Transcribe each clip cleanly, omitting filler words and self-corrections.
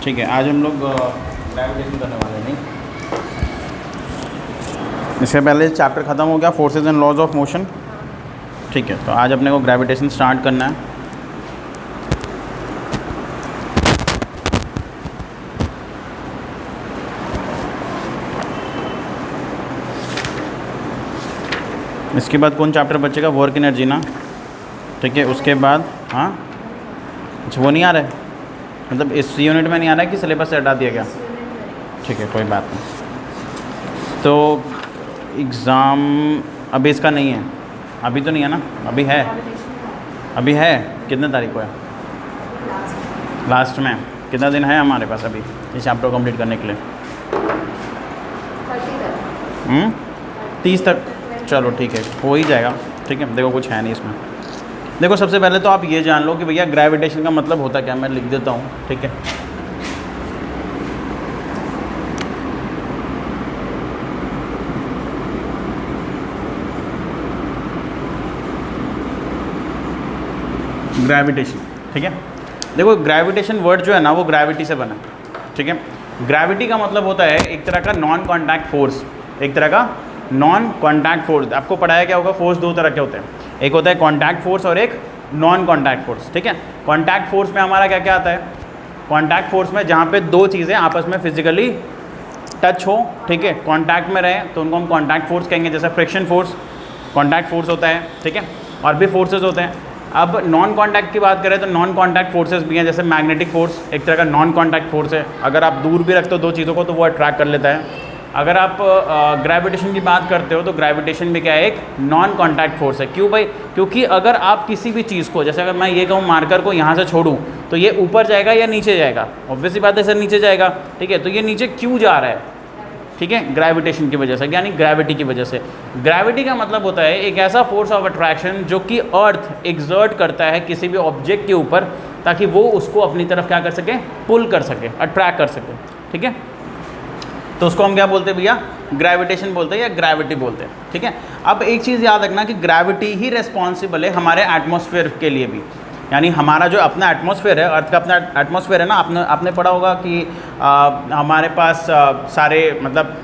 ठीक है, आज हम लोग ग्रेविटेशन करने वाले नहीं। इससे पहले चैप्टर ख़त्म हो गया forces and laws of motion. ठीक है, तो आज अपने को ग्रेविटेशन स्टार्ट करना है। इसके बाद कौन चैप्टर बचेगा? वर्क एनर्जी ना। ठीक है, उसके बाद हाँ अच्छा वो नहीं आ रहा है, मतलब इस यूनिट में नहीं आ रहा है कि सिलेबस से हटा दिया गया? ठीक है, कोई बात नहीं। तो एग्ज़ाम अभी इसका नहीं है, अभी तो नहीं है ना? अभी है, अभी है। कितने तारीख को है? लास्ट में। कितना दिन है हमारे पास अभी इस चैप्टर को कंप्लीट करने के लिए? 30 तक। चलो ठीक है, हो ही जाएगा। ठीक है, देखो कुछ है नहीं इसमें। देखो सबसे पहले तो आप ये जान लो कि भैया ग्रेविटेशन का मतलब होता क्या, मैं लिख देता हूँ। ठीक है, ग्रेविटेशन। ठीक है, देखो ग्रेविटेशन वर्ड जो है ना वो ग्रेविटी से बना है। ठीक है, ग्रेविटी का मतलब होता है एक तरह का नॉन कॉन्टैक्ट फोर्स, एक तरह का नॉन कॉन्टैक्ट फोर्स। आपको पढ़ाया क्या होगा? फोर्स दो तरह के होते हैं, एक होता है कॉन्टैक्ट फोर्स और एक नॉन कॉन्टैक्ट फोर्स। ठीक है, कॉन्टैक्ट फोर्स में हमारा क्या क्या आता है? कॉन्टैक्ट फोर्स में जहाँ पे दो चीज़ें आपस में फिजिकली टच हो, ठीक है, कॉन्टैक्ट में रहें, तो उनको हम कॉन्टैक्ट फोर्स कहेंगे। जैसे फ्रिक्शन फोर्स कॉन्टैक्ट फोर्स होता है। ठीक है, और भी फोर्सेज होते हैं। अब नॉन कॉन्टैक्ट की बात करें तो नॉन कॉन्टैक्ट फोर्सेस भी हैं, जैसे मैग्नेटिक फोर्स एक तरह का नॉन कॉन्टैक्ट फोर्स है। अगर आप दूर भी रखते हो दो चीज़ों को तो वो अट्रैक्ट कर लेता है। अगर आप ग्रेविटेशन की बात करते हो तो ग्रेविटेशन भी क्या है? एक नॉन कॉन्टैक्ट फोर्स है। क्यों भाई? क्योंकि अगर आप किसी भी चीज़ को, जैसे अगर मैं ये कहूँ मार्कर को यहाँ से छोड़ूँ तो ये ऊपर जाएगा या नीचे जाएगा? ऑब्वियसली बात है सर, नीचे जाएगा। ठीक है, तो ये नीचे क्यों जा रहा है? ठीक है, ग्रेविटेशन की वजह से, यानी ग्रेविटी की वजह से। ग्रेविटी का मतलब होता है एक ऐसा फोर्स ऑफ अट्रैक्शन जो कि अर्थ एग्जर्ट करता है किसी भी ऑब्जेक्ट के ऊपर, ताकि वो उसको अपनी तरफ क्या कर सके? पुल कर सके, अट्रैक्ट कर सके। ठीक है, तो उसको हम क्या बोलते हैं भैया? ग्रेविटेशन बोलते हैं या ग्रेविटी बोलते हैं। ठीक है, अब एक चीज़ याद रखना कि ग्रेविटी ही रिस्पॉन्सिबल है हमारे एटमॉस्फेयर के लिए भी। यानी हमारा जो अपना एटमॉस्फेयर है, अर्थ का अपना एटमॉस्फेयर है ना, आपने पढ़ा होगा कि हमारे पास सारे मतलब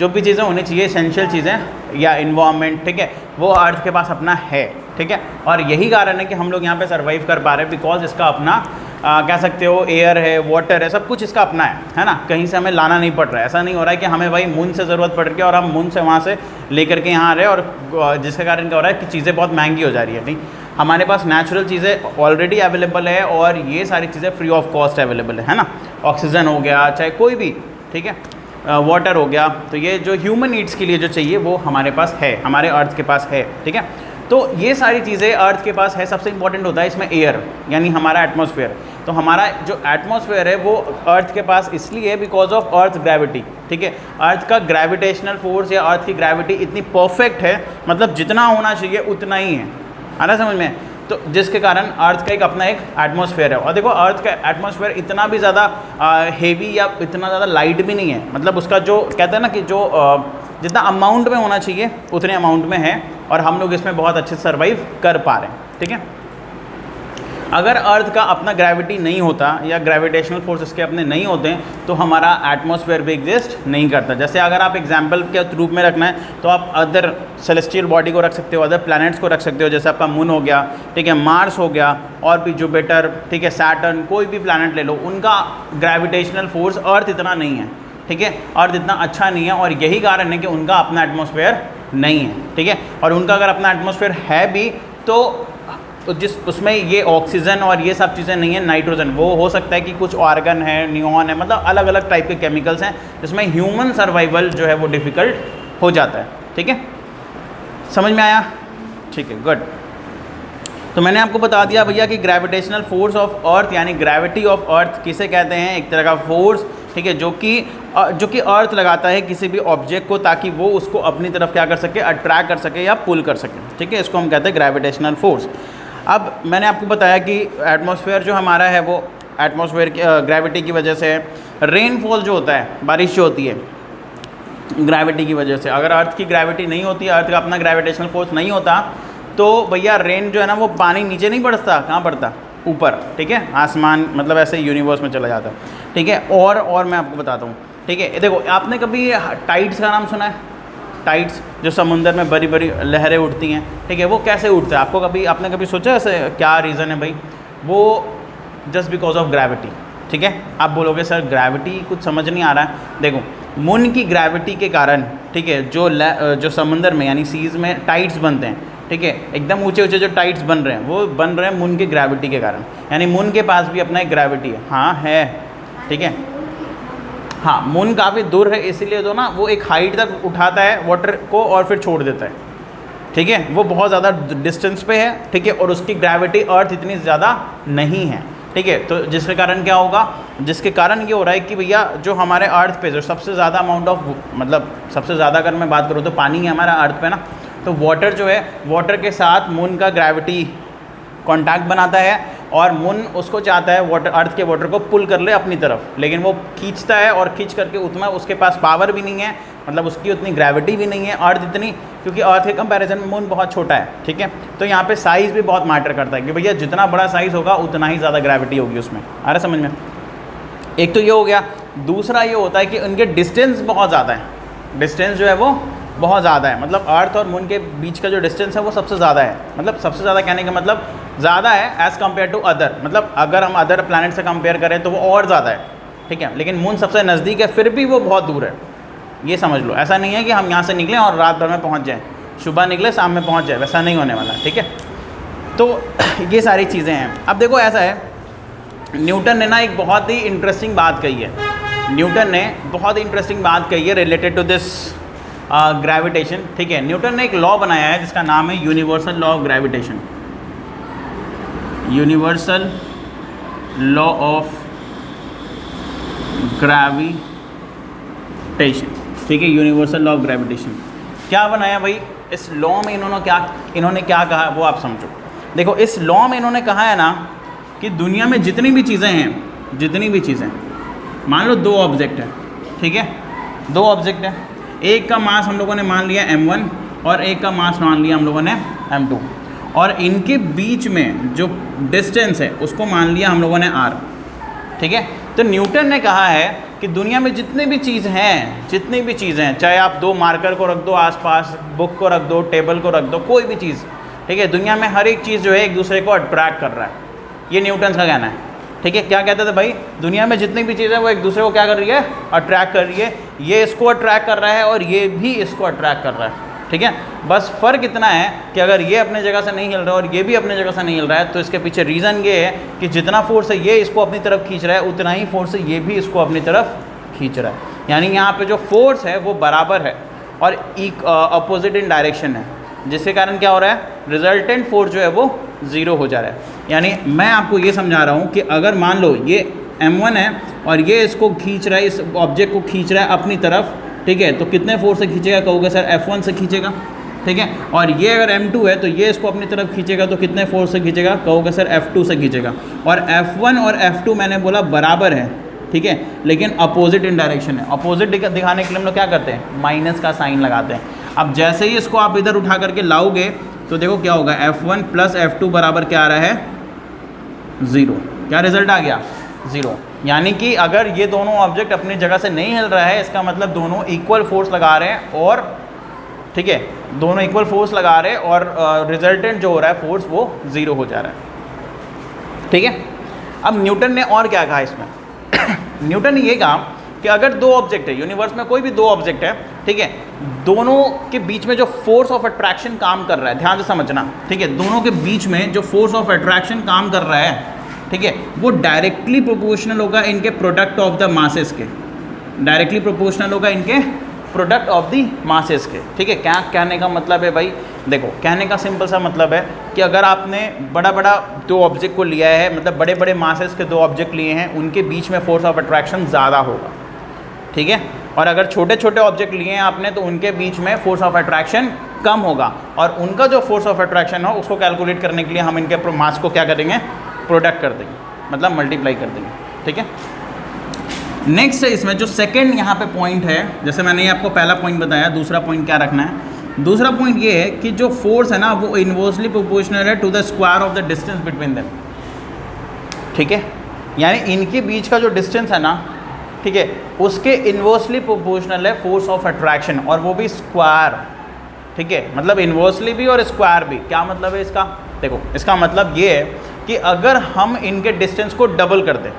जो भी चीज़ें होनी चाहिए, एसेंशियल चीज़ें या इन्वायरमेंट, ठीक है, वो अर्थ के पास अपना है। ठीक है, और यही कारण है कि हम लोग यहाँ पे सर्वाइव कर पा रहे हैं, बिकॉज इसका अपना कह सकते हो एयर है, वाटर है, सब कुछ इसका अपना है ना। कहीं से हमें लाना नहीं पड़ रहा है। ऐसा नहीं हो रहा है कि हमें भाई मून से ज़रूरत पड़ रही है और हम मून से वहाँ से लेकर के यहाँ आ रहे हैं, और जिसके कारण क्या हो रहा है कि चीज़ें बहुत महंगी हो जा रही है। नहीं, हमारे पास नेचुरल चीज़ें ऑलरेडी अवेलेबल है और ये सारी चीज़ें फ्री ऑफ कॉस्ट अवेलेबल है ना। ऑक्सीजन हो गया, चाहे कोई भी, ठीक है, वाटर हो गया, तो ये जो ह्यूमन नीड्स के लिए जो चाहिए वो हमारे पास है, हमारे अर्थ के पास है। ठीक है, तो ये सारी चीज़ें अर्थ के पास है। सबसे इंपॉर्टेंट होता है इसमें एयर, यानी हमारा एटमॉस्फेयर। तो हमारा जो एटमॉस्फेयर है वो अर्थ के पास इसलिए बिकॉज ऑफ अर्थ ग्रेविटी। ठीक है, अर्थ का ग्रेविटेशनल फोर्स या अर्थ की ग्रेविटी इतनी परफेक्ट है, मतलब जितना होना चाहिए उतना ही है। आ रहा समझ में? तो जिसके कारण अर्थ का एक अपना एक एटमॉस्फेयर है। और देखो अर्थ का एटमॉस्फेयर इतना भी ज़्यादा हेवी या इतना ज़्यादा लाइट भी नहीं है, मतलब उसका जो कहते हैं ना कि जो जितना अमाउंट में होना चाहिए उतने अमाउंट में है, और हम लोग इसमें बहुत अच्छे से सर्वाइव कर पा रहे हैं। ठीक है, अगर अर्थ का अपना ग्रेविटी नहीं होता या ग्रेविटेशनल फोर्स इसके अपने नहीं होते तो हमारा एटमॉस्फेयर भी एग्जिस्ट नहीं करता। जैसे अगर आप एग्जांपल के रूप में रखना है तो आप अदर सेलेस्टियल बॉडी को रख सकते हो, अदर प्लैनेट्स को रख सकते हो, जैसे आपका मून हो गया, ठीक है, मार्स हो गया, और भी जुपिटर, ठीक है, सैटर्न, कोई भी प्लैनेट ले लो, उनका ग्रेविटेशनल फोर्स अर्थ इतना नहीं है। ठीक है, अर्थ इतना अच्छा नहीं है, और यही कारण है कि उनका अपना एटमॉस्फेयर नहीं है। ठीक है, और उनका अगर अपना एटमॉस्फेयर है भी तो जिस उसमें ये ऑक्सीजन और ये सब चीज़ें नहीं है, नाइट्रोजन, वो हो सकता है कि कुछ ऑर्गन है, नियॉन है, मतलब अलग अलग टाइप के केमिकल्स हैं जिसमें ह्यूमन सर्वाइवल जो है वो डिफ़िकल्ट हो जाता है। ठीक है, समझ में आया? ठीक है, गुड। तो मैंने आपको बता दिया भैया कि ग्रेविटेशनल फोर्स ऑफ अर्थ यानी ग्रेविटी ऑफ अर्थ किसे कहते हैं? एक तरह का फोर्स, ठीक है, जो कि अर्थ लगाता है किसी भी ऑब्जेक्ट को, ताकि वो उसको अपनी तरफ क्या कर सके? अट्रैक्ट कर सके या पुल कर सके। ठीक है, इसको हम कहते हैं ग्रेविटेशनल फोर्स। अब मैंने आपको बताया कि एटमॉस्फेयर जो हमारा है वो एटमॉस्फेयर की ग्रेविटी की वजह से, रेनफॉल जो होता है, बारिश जो होती है, ग्रेविटी की वजह से। अगर अर्थ की ग्रेविटी नहीं होती, अर्थ का अपना ग्रेविटेशनल फोर्स नहीं होता, तो भैया रेन जो है ना वो पानी नीचे नहीं बरसता, कहाँ पड़ता? ऊपर, ठीक है, आसमान मतलब ऐसे यूनिवर्स में चला जाता है, ठीक है। और मैं आपको बताता हूँ, ठीक है। देखो आपने कभी टाइड्स का नाम सुना है? टाइड्स जो समुंदर में बड़ी बड़ी लहरें उठती हैं, ठीक है, वो कैसे उठते हैं? आपने कभी सोचा ऐसे क्या रीज़न है भाई? वो जस्ट बिकॉज ऑफ ग्रेविटी, ठीक है। आप बोलोगे सर ग्रेविटी कुछ समझ नहीं आ रहा है। देखो मून की ग्रेविटी के कारण, ठीक है, जो समुंदर में यानी सीज़ में टाइड्स बनते हैं, ठीक है, एकदम ऊंचे ऊंचे जो टाइड्स बन रहे हैं वो बन रहे हैं मून की ग्रेविटी के कारण। यानी मून के पास भी अपना एक ग्रेविटी है, हाँ है, ठीक है। हाँ मून काफ़ी दूर है, इसीलिए तो ना वो एक हाइट तक उठाता है वाटर को और फिर छोड़ देता है, ठीक है। वो बहुत ज़्यादा डिस्टेंस पे है, ठीक है, और उसकी ग्रेविटी अर्थ इतनी ज़्यादा नहीं है, ठीक है। तो जिसके कारण क्या होगा? जिसके कारण ये हो रहा है कि भैया जो हमारे अर्थ पे जो सबसे ज़्यादा अमाउंट ऑफ, मतलब सबसे ज़्यादा अगर मैं बात करूँ तो पानी है हमारा अर्थ पे ना, तो वाटर जो है, वाटर के साथ मून का ग्रेविटी कांटेक्ट बनाता है और मून उसको चाहता है वाटर, अर्थ के वाटर को पुल कर ले अपनी तरफ, लेकिन वो खींचता है और खींच करके उतना उसके पास पावर भी नहीं है, मतलब उसकी उतनी ग्रेविटी भी नहीं है अर्थ इतनी, क्योंकि अर्थ के कंपैरिजन में मून बहुत छोटा है, ठीक है। तो यहाँ पे साइज़ भी बहुत मैटर करता है कि भैया जितना बड़ा साइज़ होगा उतना ही ज़्यादा ग्रेविटी होगी उसमें। आ रहा समझ में? एक तो ये हो गया। दूसरा ये होता है कि उनके डिस्टेंस बहुत ज़्यादा है, डिस्टेंस जो है वो बहुत ज़्यादा है, मतलब अर्थ और मून के बीच का जो डिस्टेंस है वो सबसे ज़्यादा है, मतलब सबसे ज़्यादा कहने का मतलब ज़्यादा है एज़ कम्पेयर टू अदर, मतलब अगर हम अदर प्लैनेट से कंपेयर करें तो वो और ज़्यादा है, ठीक है। लेकिन मून सबसे नज़दीक है, फिर भी वो बहुत दूर है, ये समझ लो। ऐसा नहीं है कि हम यहाँ से निकलें और रात भर में पहुँच जाएँ, सुबह निकले शाम में पहुँच जाए, वैसा नहीं होने वाला, ठीक है। तो ये सारी चीज़ें हैं। अब देखो ऐसा है, न्यूटन ने ना एक बहुत ही इंटरेस्टिंग बात कही है, न्यूटन ने बहुत ही इंटरेस्टिंग बात कही है रिलेटेड टू दिस ग्रेविटेशन, ठीक है। न्यूटन ने एक लॉ बनाया है जिसका नाम है universal law of gravitation, universal law of gravitation, ठीक है, यूनिवर्सल लॉ ऑफ ग्रेविटेशन। क्या बनाया भाई इस लॉ में? इन्होंने क्या कहा वो आप समझो। देखो इस लॉ में इन्होंने कहा है ना कि दुनिया में जितनी भी चीज़ें हैं, जितनी भी चीज़ें, मान लो दो ऑब्जेक्ट हैं, ठीक है, दो ऑब्जेक्ट हैं, एक का मास हम लोगों ने मान लिया m1 और एक का मास मान लिया हम लोगों ने m2, और इनके बीच में जो डिस्टेंस है उसको मान लिया हम लोगों ने r, ठीक है। तो न्यूटन ने कहा है कि दुनिया में जितने भी चीज़ हैं, जितनी भी चीज़ें हैं, चाहे आप दो मार्कर को रख दो आसपास, बुक को रख दो, टेबल को रख दो, कोई भी चीज़, ठीक है, दुनिया में हर एक चीज़ जो है एक दूसरे को अट्रैक्ट कर रहा है, ये न्यूटन का कहना है, ठीक है। क्या कहते थे भाई? दुनिया में जितनी भी चीज़ें वो एक दूसरे को क्या कर रही है? अट्रैक्ट कर रही है, ये इसको अट्रैक्ट कर रहा है और ये भी इसको अट्रैक्ट कर रहा है, ठीक है। बस फ़र्क इतना है कि अगर ये अपने जगह से नहीं हिल रहा है और ये भी अपने जगह से नहीं हिल रहा है, तो इसके पीछे रीज़न ये है कि जितना फोर्स है ये इसको अपनी तरफ खींच रहा है, उतना ही फोर्स है ये भी इसको अपनी तरफ खींच रहा है। यानी यहाँ पे जो फोर्स है वो बराबर है और अपोजिट इन डायरेक्शन है, जिसके कारण क्या हो रहा है? रिजल्टेंट फोर्स जो है वो ज़ीरो हो जा रहा है। यानी मैं आपको ये समझा रहा हूँ कि अगर मान लो ये m1 है और ये इसको खींच रहा है, इस ऑब्जेक्ट को खींच रहा है अपनी तरफ, ठीक है, तो कितने फोर्स से खींचेगा? कहोगे सर F1 से खींचेगा, ठीक है। और ये अगर m2 है तो ये इसको अपनी तरफ खींचेगा तो कितने फोर्स से खींचेगा? कहोगे सर F2 से खींचेगा। और F1 और F2 मैंने बोला बराबर है, ठीक है, लेकिन अपोजिट इन डायरेक्शन है। अपोजिट दिखाने के लिए हम लोग क्या करते हैं? माइनस का साइन लगाते हैं। अब जैसे ही इसको आप इधर उठा करके लाओगे तो देखो क्या होगा? F1 प्लस F2 बराबर क्या आ रहा है? 0। क्या रिजल्ट आ गया? 0। यानी कि अगर ये दोनों ऑब्जेक्ट अपनी जगह से नहीं हिल रहा है, इसका मतलब दोनों इक्वल फोर्स लगा रहे हैं, और ठीक है, दोनों इक्वल फोर्स लगा रहे हैं और रिजल्टेंट जो हो रहा है फोर्स वो 0 हो जा रहा है, ठीक है। अब न्यूटन ने और क्या कहा इसमें? न्यूटन ने ये कहा कि अगर दो ऑब्जेक्ट है, यूनिवर्स में कोई भी दो ऑब्जेक्ट है, ठीक है, दोनों के बीच में जो फोर्स ऑफ अट्रैक्शन काम कर रहा है, ध्यान से समझना, ठीक है, दोनों के बीच में जो फोर्स ऑफ अट्रैक्शन काम कर रहा है, ठीक है, वो डायरेक्टली प्रोपोर्शनल होगा इनके प्रोडक्ट ऑफ द मासेस के, डायरेक्टली प्रोपोर्शनल होगा इनके प्रोडक्ट ऑफ द मासेस के, ठीक है। क्या कहने का मतलब है भाई? देखो कहने का सिंपल सा मतलब है कि अगर आपने बड़ा बड़ा दो ऑब्जेक्ट को लिया है, मतलब बड़े बड़े मासेस के दो ऑब्जेक्ट लिए हैं, उनके बीच में फोर्स ऑफ अट्रैक्शन ज़्यादा होगा, ठीक है। और अगर छोटे छोटे ऑब्जेक्ट लिए हैं आपने तो उनके बीच में फोर्स ऑफ अट्रैक्शन कम होगा, और उनका जो फोर्स ऑफ अट्रैक्शन हो उसको कैलकुलेट करने के लिए हम इनके मास को क्या करेंगे? प्रोडक्ट कर देंगे, मतलब मल्टीप्लाई कर देंगे, ठीक है। नेक्स्ट है इसमें जो सेकंड यहाँ पे पॉइंट है, जैसे मैंने ये आपको पहला पॉइंट बताया, दूसरा पॉइंट क्या रखना है? दूसरा पॉइंट ये है कि जो फोर्स है ना वो इन्वर्सली प्रोपोर्शनल है to the square of the distance between them, ठीक है, यानी इनके बीच का जो डिस्टेंस है ना, ठीक है, उसके इन्वर्सली प्रोपोर्शनल है फोर्स ऑफ अट्रैक्शन, और वो भी स्क्वायर। ठीक है, मतलब इन्वर्सली भी और स्क्वायर भी। क्या मतलब है इसका? देखो, इसका मतलब ये है कि अगर हम इनके डिस्टेंस को डबल कर दें,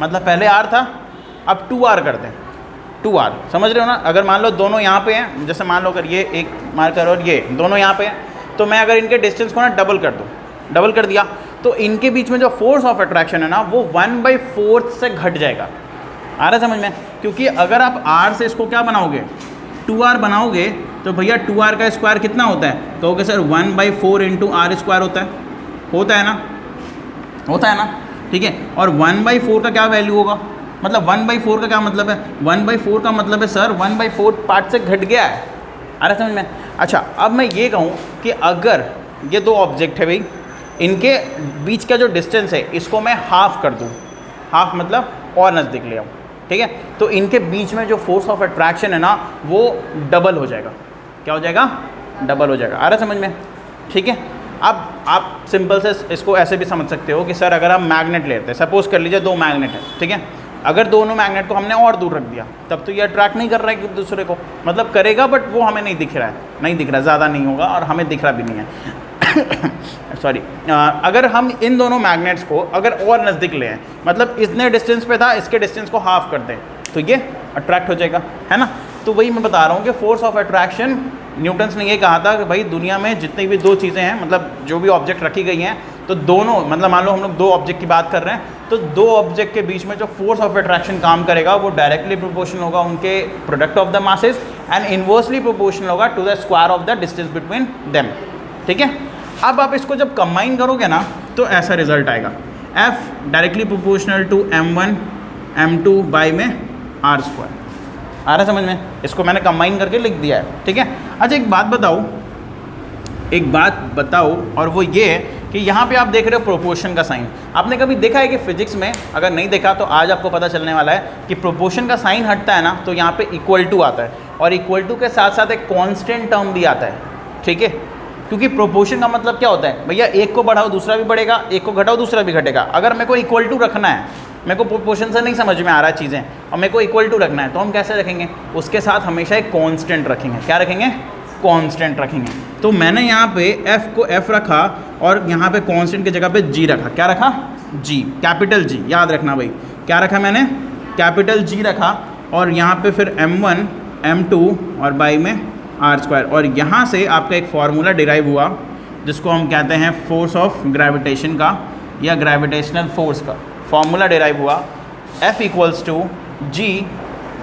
मतलब पहले r था, अब 2r कर दें, 2r, समझ रहे हो ना? अगर मान लो दोनों यहाँ पे हैं, जैसे मान लो अगर ये एक मार्कर और ये दोनों यहाँ पे हैं, तो मैं अगर इनके डिस्टेंस को ना डबल कर दूँ, डबल कर दिया, तो इनके बीच में जो फोर्स ऑफ अट्रैक्शन है ना, वो 1/4 से घट जाएगा। आ रहा है समझ में? क्योंकि अगर आप r से इसको क्या बनाओगे, 2r बनाओगे, तो भैया 2r का स्क्वायर कितना होता है? कहोगे सर 1/4 इंटू r स्क्वायर होता है, होता है ना, होता है ना, ठीक है। और 1/4 का क्या वैल्यू होगा? मतलब 1/4 का क्या मतलब है? 1/4 का मतलब है सर 1/4 पार्ट से घट गया है। आ रहा है समझ में? अच्छा, अब मैं ये कहूँ कि अगर ये दो ऑब्जेक्ट है भाई, इनके बीच का जो डिस्टेंस है इसको मैं हाफ कर दूँ, हाफ मतलब और नज़दीक ले आऊँ, ठीक है, तो इनके बीच में जो फोर्स ऑफ अट्रैक्शन है ना, वो डबल हो जाएगा। क्या हो जाएगा? डबल हो जाएगा। आ रहा है समझ में? ठीक है। अब आप सिंपल से इसको ऐसे भी समझ सकते हो कि सर अगर हम मैग्नेट लेते हैं, सपोज कर लीजिए दो मैग्नेट है, ठीक है, अगर दोनों मैग्नेट को हमने और दूर रख दिया, तब तो ये अट्रैक्ट नहीं कर रहा है एक दूसरे को, मतलब करेगा बट वो हमें नहीं दिख रहा है, नहीं दिख रहा, ज़्यादा नहीं होगा और हमें दिख रहा भी नहीं है सॉरी। अगर हम इन दोनों मैग्नेट्स को अगर और नज़दीक ले आए, मतलब इतने डिस्टेंस पे था, इसके डिस्टेंस को हाफ कर दें, तो ये अट्रैक्ट हो जाएगा, है ना। तो वही मैं बता रहा हूँ कि फोर्स ऑफ अट्रैक्शन, न्यूटन्स ने ये कहा था कि भाई दुनिया में जितनी भी दो चीज़ें हैं, मतलब जो भी ऑब्जेक्ट रखी गई हैं, तो दोनों, मतलब मान लो हम लोग दो ऑब्जेक्ट की बात कर रहे हैं, तो दो ऑब्जेक्ट के बीच में जो फोर्स ऑफ अट्रैक्शन काम करेगा वो डायरेक्टली प्रोपोर्शनल होगा उनके product of the masses and inversely proportional होगा to the square of the distance between them. ठीक है। अब आप इसको जब कंबाइन करोगे ना, तो ऐसा रिजल्ट आएगा, F directly proportional to M1 M2 by में R स्क्वायर। आ रहा है समझ में? इसको मैंने कंबाइन करके लिख दिया है, ठीक है। अच्छा एक बात बताओ, और वो ये है कि यहाँ पे आप देख रहे हो प्रोपोर्शन का साइन। आपने कभी देखा है कि फिजिक्स में, अगर नहीं देखा तो आज आपको पता चलने वाला है कि प्रोपोर्शन का साइन हटता है ना, तो यहाँ पे इक्वल टू आता है, और इक्वल टू के साथ साथ एक कांस्टेंट टर्म भी आता है, ठीक है। क्योंकि प्रोपोर्शन का मतलब क्या होता है भैया, एक को बढ़ाओ दूसरा भी बढ़ेगा, एक को घटाओ दूसरा भी घटेगा। अगर मेरे को इक्वल टू रखना है, मेरे को प्रोपोर्शन से नहीं समझ में आ रहा है चीज़ें, और मेरे को इक्वल टू रखना है, तो हम कैसे रखेंगे? उसके साथ हमेशा एक कांस्टेंट रखेंगे। क्या रखेंगे? कांस्टेंट रखेंगे। तो मैंने यहाँ पे F को F रखा और यहाँ पे कांस्टेंट की जगह पे G रखा। क्या रखा? G, कैपिटल G, याद रखना भाई। क्या रखा मैंने? कैपिटल G रखा, और यहाँ पे फिर M1 M2 और बाई में R स्क्वायर। और यहाँ से आपका एक फार्मूला डिराइव हुआ जिसको हम कहते हैं फोर्स ऑफ ग्रेविटेशन का या ग्रेविटेशनल फोर्स का फार्मूला डिराइव हुआ, F equals to G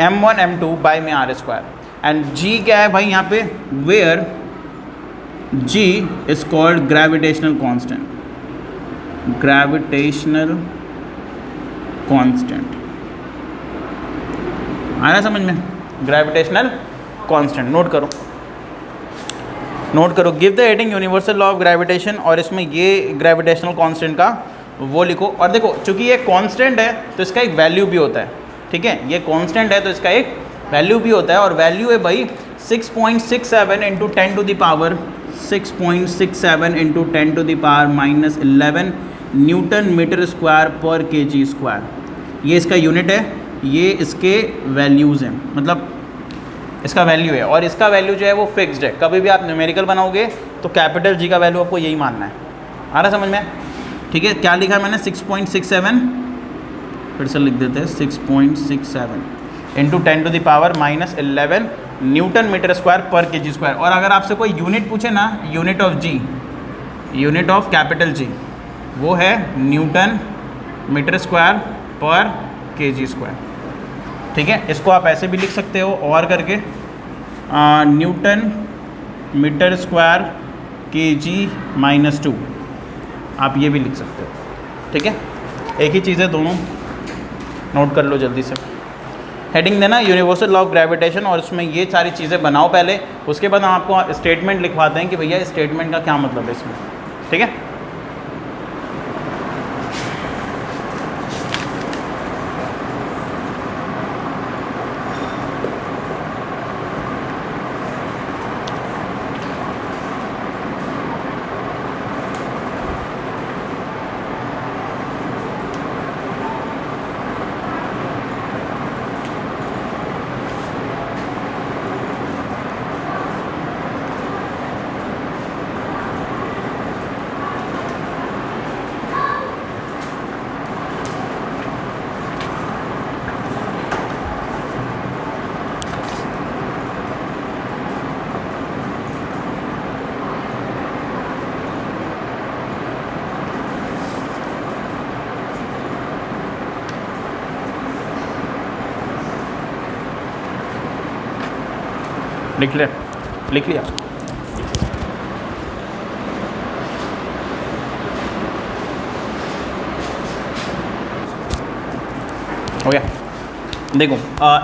M1 M2 by में R स्क्वायर। एंड G क्या है भाई यहाँ पे? Where G is called gravitational constant, gravitational constant. आ रहा है समझ में? Gravitational constant. नोट करो, give the heading universal law of gravitation, और इसमें ये ग्रेविटेशनल कांस्टेंट का वो लिखो। और देखो, चूंकि ये कांस्टेंट है तो इसका एक वैल्यू भी होता है, ठीक है, ये कांस्टेंट है तो इसका एक वैल्यू भी होता है, और वैल्यू है भाई 6.67 into 10 to the power 6.67 into 10 to the power -11 newton metre square पर kg स्क्वायर। ये इसका यूनिट है, ये इसके वैल्यूज़ हैं, मतलब इसका वैल्यू है, और इसका वैल्यू जो है वो फिक्स्ड है। कभी भी आप न्यूमेरिकल बनाओगे तो कैपिटल G का वैल्यू आपको यही मानना है। आ रहा समझ में? ठीक है। क्या लिखा है मैंने? 6.67, फिर से लिख देते हैं, 6.67 into 10 to the power -11 newton metre square पर kg स्क्वायर। और अगर आपसे कोई यूनिट पूछे ना, unit of G, unit of capital G, वो है न्यूटन मीटर स्क्वायर पर kg स्क्वायर, ठीक है। इसको आप ऐसे भी लिख सकते हो और करके, न्यूटन मीटर स्क्वायर kg -2, आप ये भी लिख सकते हो, ठीक है। एक ही चीज़ है दोनों, नोट कर लो जल्दी से। हेडिंग देना यूनिवर्सल लॉ ऑफ ग्रेविटेशन, और उसमें ये सारी चीज़ें बनाओ पहले, उसके बाद हम आपको स्टेटमेंट लिखवाते हैं कि भैया स्टेटमेंट का क्या मतलब है इसमें, ठीक है। लिख लिया। हो गया। देखो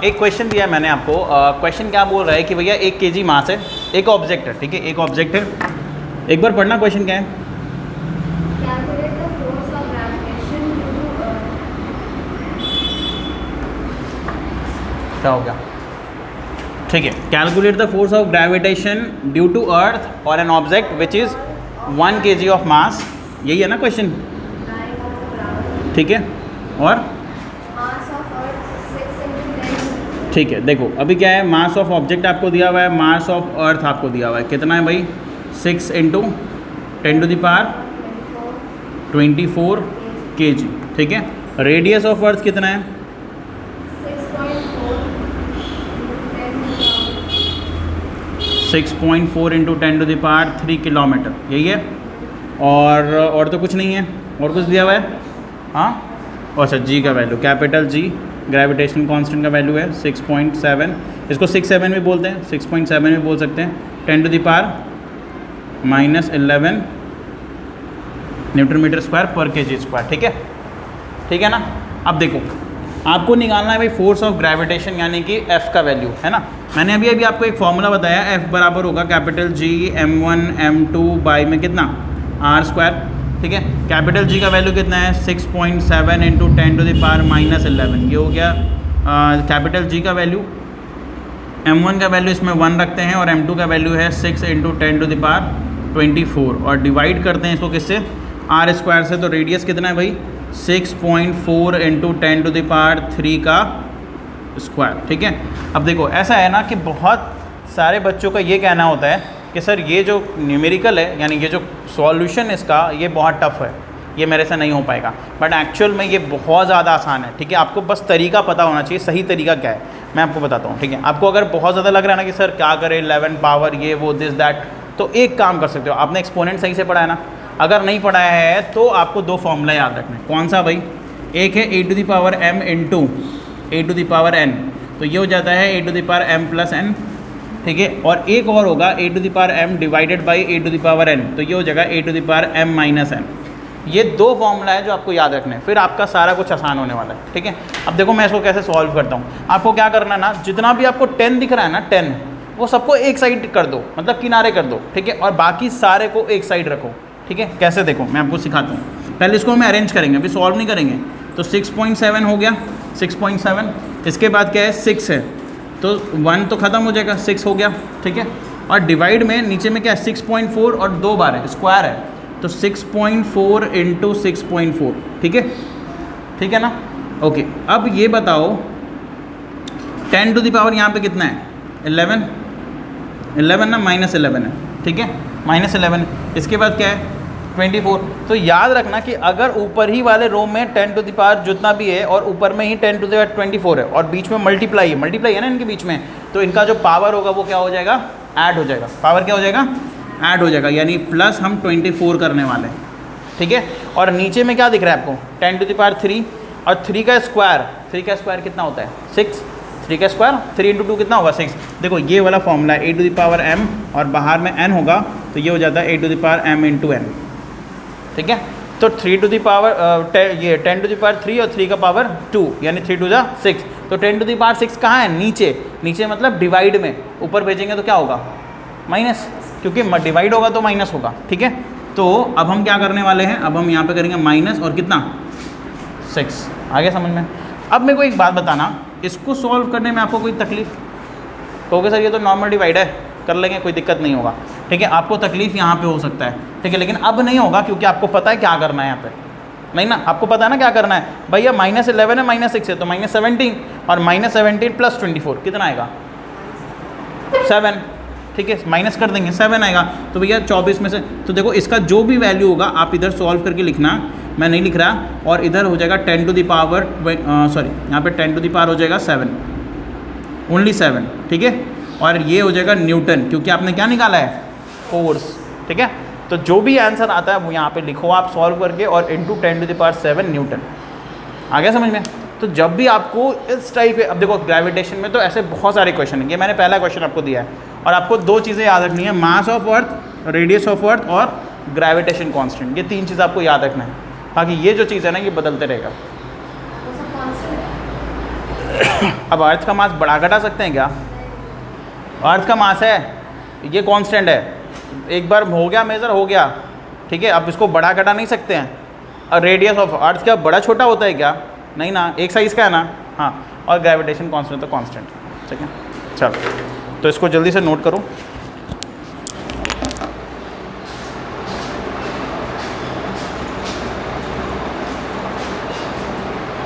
एक क्वेश्चन दिया है मैंने आपको। क्वेश्चन क्या बोल रहा है कि भैया 1 kg मास है, एक ऑब्जेक्ट है, ठीक है, एक ऑब्जेक्ट है। एक बार पढ़ना क्वेश्चन क्या है। क्या हो गया, ठीक है, calculate the force of gravitation due to earth और an object which is 1 kg of mass. यही है ना क्वेश्चन, ठीक है। और ठीक है, देखो अभी क्या है, मास ऑफ ऑब्जेक्ट आपको दिया हुआ है, मास ऑफ अर्थ आपको दिया हुआ है, कितना है भाई 6 × 10⁻24 kg, ठीक है। रेडियस ऑफ अर्थ कितना है 6.4 × 10⁻³ किलोमीटर, यही है। और तो कुछ नहीं है, और कुछ दिया हुआ है, हाँ। अच्छा जी का value, capital G gravitational constant का वैल्यू है 6.7, इसको 6.7 भी बोलते हैं, 6.7 भी बोल सकते हैं, 10⁻⁻11 न्यूटन मीटर स्क्वायर पर kg स्क्वायर, ठीक है, ठीक है ना। अब देखो आपको निकालना है भाई फोर्स ऑफ ग्रेविटेशन यानी कि F का वैल्यू, है ना। मैंने अभी आपको एक फॉर्मूला बताया, F बराबर होगा capital G m1 m2 by में कितना r², ठीक है। कैपिटल G का वैल्यू कितना है 6.7 × 10⁻⁻11, ये हो गया कैपिटल G का वैल्यू। m1 का वैल्यू इसमें 1 रखते हैं और m2 का वैल्यू है 6 × 10⁻24 और डिवाइड करते हैं इसको किससे, r² से। तो रेडियस कितना है भाई 6.4 × 10⁻³ का स्क्वायर, ठीक है। अब देखो ऐसा है ना कि बहुत सारे बच्चों का ये कहना होता है कि सर ये जो न्यूमेरिकल है यानी ये जो सॉल्यूशन इसका ये बहुत टफ है, ये मेरे से नहीं हो पाएगा, बट एक्चुअल में ये बहुत ज़्यादा आसान है, ठीक है। आपको बस तरीका पता होना चाहिए, सही तरीका क्या है मैं आपको बताता हूँ, ठीक है। आपको अगर बहुत ज़्यादा लग रहा है ना कि सर क्या करें 11 पावर ये वो दिस दैट, तो एक काम कर सकते हो, आपने एक्सपोनेंट सही से पढ़ा है ना। अगर नहीं पढ़ाया है तो आपको 2 फॉर्मूला याद रखना है। कौन सा भाई, एक है a⁻m × a⁻n, तो ये हो जाता है a⁻m+n, ठीक है। और एक और होगा a⁻m डिवाइडेड बाई a⁻n, तो ये हो जाएगा a⁻m-n। ये 2 फॉर्मूला है जो आपको याद रखना है, फिर आपका सारा कुछ आसान होने वाला है, ठीक है। अब देखो मैं इसको कैसे सॉल्व करता हूँ। आपको क्या करना है ना, जितना भी आपको 10 दिख रहा है ना 10, वो सबको एक साइड कर दो, मतलब किनारे कर दो, ठीक है, और बाकी सारे को एक साइड रखो, ठीक है। कैसे देखो मैं आपको सिखाता हूँ। पहले इसको हम अरेंज करेंगे, अभी सॉल्व नहीं करेंगे। तो 6.7 हो गया, 6.7, इसके बाद क्या है 6 है, तो 1 तो ख़त्म हो जाएगा, 6 हो गया, ठीक है। और डिवाइड में नीचे में क्या है 6.4 और 2 बार है, स्क्वायर है, तो 6.4 × 6.4, ठीक है, ठीक है ना। ओके, अब ये बताओ 10⁻, यहाँ पे कितना है 11 ना, -11 है, ठीक है, -11। इसके बाद क्या है 24। तो याद रखना कि अगर ऊपर ही वाले रो में 10⁻ जितना भी है और ऊपर में ही 10⁻24 है और बीच में मल्टीप्लाई है ना इनके बीच में, तो इनका जो पावर होगा वो क्या हो जाएगा, ऐड हो जाएगा। पावर क्या हो जाएगा, ऐड हो जाएगा, यानी प्लस हम 24 करने वाले हैं, ठीक है। और नीचे में क्या दिख रहा है आपको 10⁻3 और 3 का स्क्वायर, 3 का स्क्वायर कितना होता है 6, 3 का स्क्वायर 3 × 2 कितना होगा 6। देखो ये वाला फॉर्मूला है a⁻m और बाहर में n होगा, तो ये हो जाता है a⁻m × n, ठीक है। तो 3 टू द पावर ये 10⁻3 और 3 का पावर 2 यानी 3 × 6। तो 10⁻6 कहाँ है, नीचे मतलब डिवाइड में, ऊपर भेजेंगे तो क्या होगा माइनस, क्योंकि डिवाइड होगा तो माइनस होगा, ठीक है। तो अब हम क्या करने वाले हैं, अब हम यहाँ पे करेंगे माइनस और कितना 6, आगे समझ में। अब मेरे को एक बात बताना, इसको सॉल्व करने में आपको कोई तकलीफ, कहोगे सर ये तो नॉर्मल डिवाइड है, कर लेंगे कोई दिक्कत नहीं होगा, ठीक है। आपको तकलीफ यहाँ पे हो सकता है, ठीक है, लेकिन अब नहीं होगा क्योंकि आपको पता है क्या करना है यहाँ पे, नहीं ना, आपको पता है ना क्या करना है भैया। -11 है, -6 है, तो -17 और -17 + 24 कितना आएगा 7, ठीक है, माइनस कर देंगे 7 आएगा। तो भैया 24 में से, तो देखो इसका जो भी वैल्यू होगा आप इधर सॉल्व करके लिखना, मैं नहीं लिख रहा, और इधर हो जाएगा 10⁻, यहाँ पे 10⁻ हो जाएगा 7, ओनली 7, ठीक है। और ये हो जाएगा न्यूटन, क्योंकि आपने क्या निकाला है फोर्स, ठीक है। तो जो भी आंसर आता है वो यहाँ पे लिखो आप सॉल्व करके, और × 10⁻7 न्यूटन, आ गया समझ में। तो जब भी आपको इस टाइप के, अब देखो ग्रेविटेशन में तो ऐसे बहुत सारे क्वेश्चन हैं, ये मैंने पहला क्वेश्चन आपको दिया है, और आपको दो चीज़ें याद रखनी है, mass of earth, radius of earth और ग्रेविटेशन कांस्टेंट। ये तीन चीज़ आपको याद रखना है। बाकी ये जो चीज़ है ना ये बदलते रहेगा। अब अर्थ का मास बढ़ा घटा सकते हैं क्या? अर्थ का मास है, ये कांस्टेंट है, एक बार हो गया मेजर, हो गया, ठीक है। अब इसको बढ़ा घटा नहीं सकते हैं। और रेडियस ऑफ अर्थ क्या बड़ा छोटा होता है क्या? नहीं ना, एक साइज़ का है ना। हाँ, और ग्रेविटेशन कांस्टेंट तो कांस्टेंट, ठीक है। चलो, तो इसको जल्दी से नोट करो।